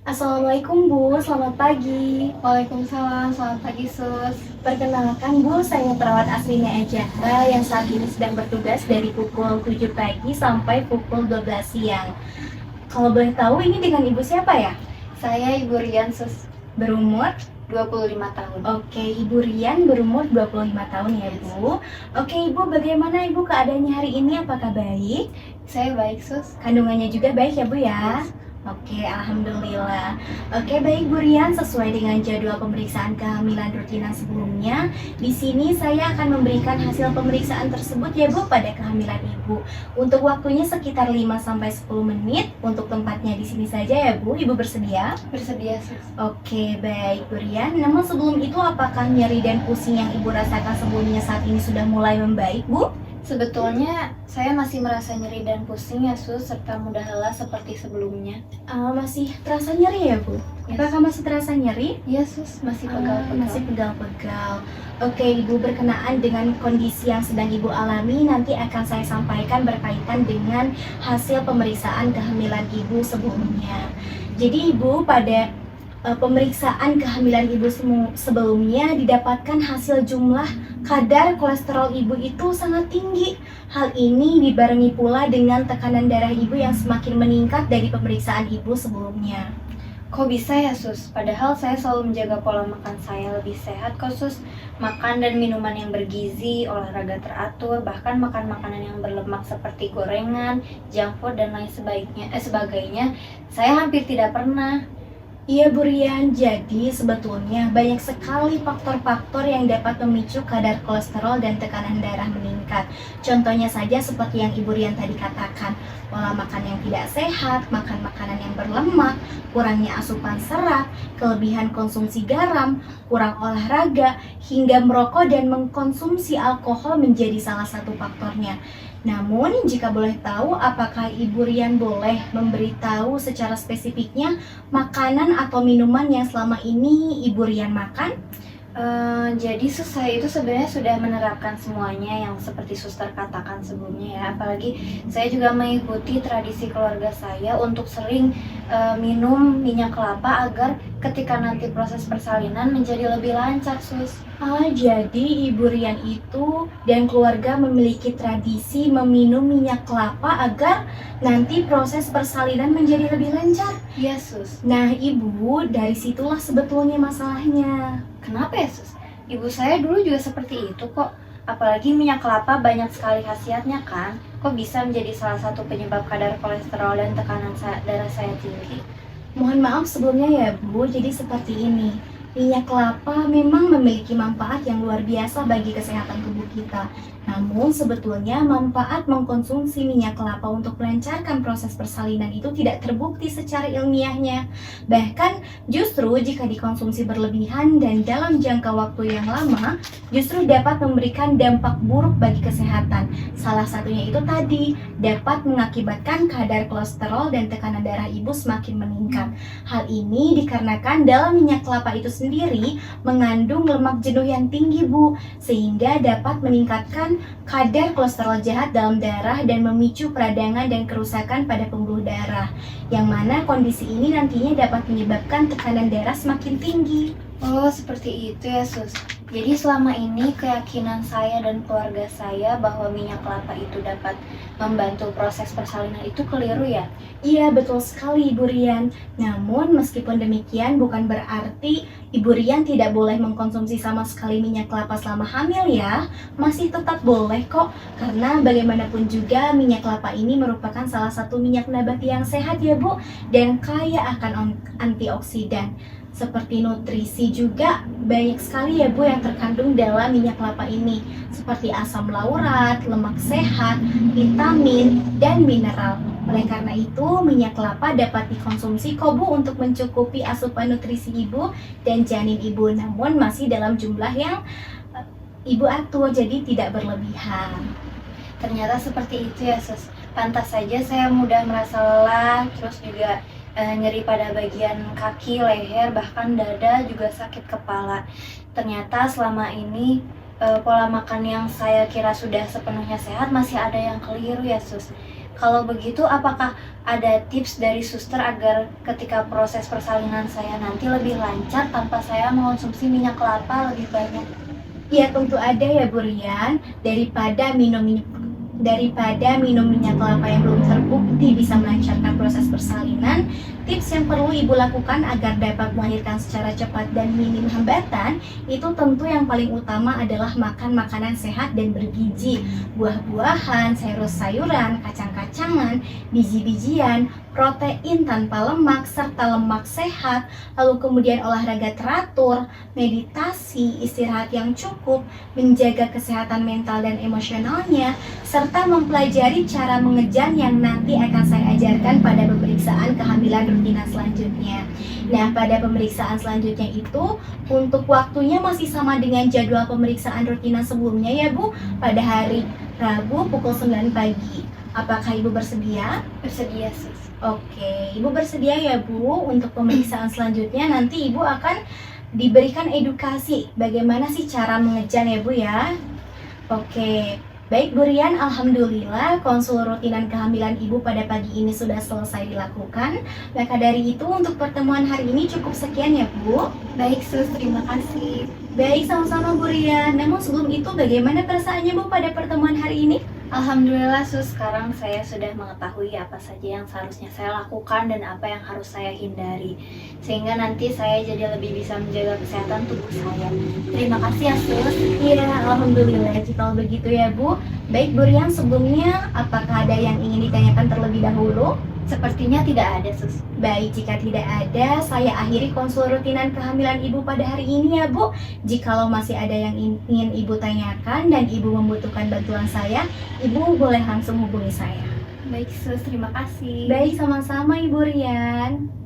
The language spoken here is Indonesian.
Assalamualaikum Bu, selamat pagi. Waalaikumsalam, selamat pagi Sus. Perkenalkan Bu, saya perawat Aslinya Ejahra yang saat ini sedang bertugas dari pukul 7 pagi sampai pukul 12 siang. Kalau boleh tahu ini dengan Ibu siapa ya? Saya Ibu Rian Sus, Berumur? 25 tahun. Oke, Ibu Rian berumur 25 tahun ya Bu. Oke Ibu, bagaimana Ibu keadaannya hari ini? Apakah baik? Saya baik Sus. Kandungannya juga baik ya Bu ya? Yes. Oke, alhamdulillah. Oke, baik Bu Rian, sesuai dengan jadwal pemeriksaan kehamilan rutinan sebelumnya, di sini saya akan memberikan hasil pemeriksaan tersebut ya Bu pada kehamilan Ibu. Untuk waktunya sekitar 5 sampai 10 menit. Untuk tempatnya di sini saja ya Bu. Ibu bersedia? Bersedia Sus. Oke, baik Bu Rian. Namun sebelum itu apakah nyeri dan pusing yang Ibu rasakan sebelumnya saat ini sudah mulai membaik, Bu? Sebetulnya saya masih merasa nyeri dan pusing ya Sus, serta mudah lelah seperti sebelumnya. Masih terasa nyeri ya Bu? Yes. Apakah masih terasa nyeri? Iya Sus, masih pegal-pegal. Masih pegal-pegal. Oke Ibu, berkenaan dengan kondisi yang sedang Ibu alami, nanti akan saya sampaikan berkaitan dengan hasil pemeriksaan kehamilan Ibu sebelumnya. Jadi Ibu pada pemeriksaan kehamilan Ibu sebelumnya didapatkan hasil jumlah kadar kolesterol Ibu itu sangat tinggi. Hal ini dibarengi pula dengan tekanan darah Ibu yang semakin meningkat dari pemeriksaan Ibu sebelumnya. Kok bisa ya Sus? Padahal saya selalu menjaga pola makan saya lebih sehat kok Sus. Makan dan minuman yang bergizi, olahraga teratur, bahkan makan makanan yang berlemak seperti gorengan, junk food dan lain sebagainya, saya hampir tidak pernah. Iya Bu Rian, jadi sebetulnya banyak sekali faktor-faktor yang dapat memicu kadar kolesterol dan tekanan darah meningkat. Contohnya saja seperti yang Ibu Rian tadi katakan, pola makan yang tidak sehat, makan makanan yang berlemak, kurangnya asupan serat, kelebihan konsumsi garam, kurang olahraga, hingga merokok dan mengkonsumsi alkohol menjadi salah satu faktornya. Namun, jika boleh tahu, apakah Ibu Rian boleh memberitahu secara spesifiknya makanan atau minuman yang selama ini Ibu Rian makan? Jadi saya itu sebenarnya sudah menerapkan semuanya yang seperti suster katakan sebelumnya ya. Apalagi saya juga mengikuti tradisi keluarga saya untuk sering minum minyak kelapa agar ketika nanti proses persalinan menjadi lebih lancar Sus. Jadi Ibu Rian itu dan keluarga memiliki tradisi meminum minyak kelapa agar nanti proses persalinan menjadi lebih lancar. Iya Sus. Nah Ibu, dari situlah sebetulnya masalahnya. Kenapa ya Sus? Ibu saya dulu juga seperti itu kok. Apalagi minyak kelapa banyak sekali khasiatnya kan. Kok bisa menjadi salah satu penyebab kadar kolesterol dan tekanan darah saya tinggi? Mohon maaf sebelumnya ya Bu, jadi seperti ini. Minyak kelapa memang memiliki manfaat yang luar biasa bagi kesehatan tubuh kita. Namun sebetulnya manfaat mengkonsumsi minyak kelapa untuk melancarkan proses persalinan itu tidak terbukti secara ilmiahnya. Bahkan justru jika dikonsumsi berlebihan dan dalam jangka waktu yang lama, justru dapat memberikan dampak buruk bagi kesehatan. Salah satunya itu tadi, dapat mengakibatkan kadar kolesterol dan tekanan darah Ibu semakin meningkat. Hal ini dikarenakan dalam minyak kelapa itu sendiri mengandung lemak jenuh yang tinggi Bu, sehingga dapat meningkatkan kadar kolesterol jahat dalam darah dan memicu peradangan dan kerusakan pada pembuluh darah, yang mana kondisi ini nantinya dapat menyebabkan tekanan darah semakin tinggi. Oh, seperti itu ya Sus. Jadi selama ini keyakinan saya dan keluarga saya bahwa minyak kelapa itu dapat membantu proses persalinan itu keliru ya? Iya, betul sekali Ibu Rian. Namun meskipun demikian bukan berarti Ibu Rian tidak boleh mengkonsumsi sama sekali minyak kelapa selama hamil ya. Masih tetap boleh kok, karena bagaimanapun juga minyak kelapa ini merupakan salah satu minyak nabati yang sehat ya Bu, dan kaya akan antioksidan. Seperti nutrisi juga banyak sekali ya Bu yang terkandung dalam minyak kelapa ini, seperti asam laurat, lemak sehat, vitamin, dan mineral. Oleh karena itu, minyak kelapa dapat dikonsumsi kok Bu untuk mencukupi asupan nutrisi Ibu dan janin Ibu, namun masih dalam jumlah yang Ibu atur, jadi tidak berlebihan. Ternyata seperti itu ya Sus. Pantas saja saya mudah merasa lelah, terus juga nyeri pada bagian kaki, leher, bahkan dada, juga sakit kepala. Ternyata selama ini pola makan yang saya kira sudah sepenuhnya sehat masih ada yang keliru ya Sus. Kalau begitu, apakah ada tips dari suster agar ketika proses persalinan saya nanti lebih lancar tanpa saya mengonsumsi minyak kelapa lebih banyak? Ya tentu ada ya Bu Rian, daripada minum minyak kelapa yang belum terbukti bisa melancarkan proses persalinan, tips yang perlu Ibu lakukan agar dapat melahirkan secara cepat dan minim hambatan, itu tentu yang paling utama adalah makan makanan sehat dan bergizi, buah-buahan, sayur-sayuran, kacang-kacangan, biji-bijian, protein tanpa lemak, serta lemak sehat, lalu kemudian olahraga teratur, meditasi, istirahat yang cukup, menjaga kesehatan mental dan emosionalnya, serta mempelajari cara mengejan yang nanti akan saya ajarkan pada pemeriksaan kehamilan rutinan selanjutnya. Nah, pada pemeriksaan selanjutnya itu, untuk waktunya masih sama dengan jadwal pemeriksaan rutinan sebelumnya ya Bu, pada hari Rabu pukul 9 pagi. Apakah Ibu bersedia? Bersedia, Sus. Oke, Ibu bersedia ya Bu, untuk pemeriksaan selanjutnya nanti Ibu akan diberikan edukasi bagaimana sih cara mengejan ya Bu ya. Oke, baik Bu Rian, alhamdulillah konsul rutinan kehamilan Ibu pada pagi ini sudah selesai dilakukan. Maka dari itu untuk pertemuan hari ini cukup sekian ya Bu. Baik, Sus. Terima kasih. Baik, sama-sama Bu Rian. Namun sebelum itu bagaimana perasaannya Bu pada pertemuan hari ini? Alhamdulillah, Sus. Sekarang saya sudah mengetahui apa saja yang seharusnya saya lakukan dan apa yang harus saya hindari. Sehingga nanti saya jadi lebih bisa menjaga kesehatan tubuh saya. Terima kasih ya, Sus. Iya, alhamdulillah jika begitu ya Bu. Baik Bu Rian, sebelumnya apakah ada yang ingin ditanyakan terlebih dahulu? Sepertinya tidak ada, Sus. Baik, jika tidak ada, saya akhiri konsul rutinan kehamilan Ibu pada hari ini ya Bu. Jikalau masih ada yang ingin Ibu tanyakan dan Ibu membutuhkan bantuan saya, Ibu boleh langsung hubungi saya. Baik, Sus. Terima kasih. Baik, sama-sama Ibu Rian.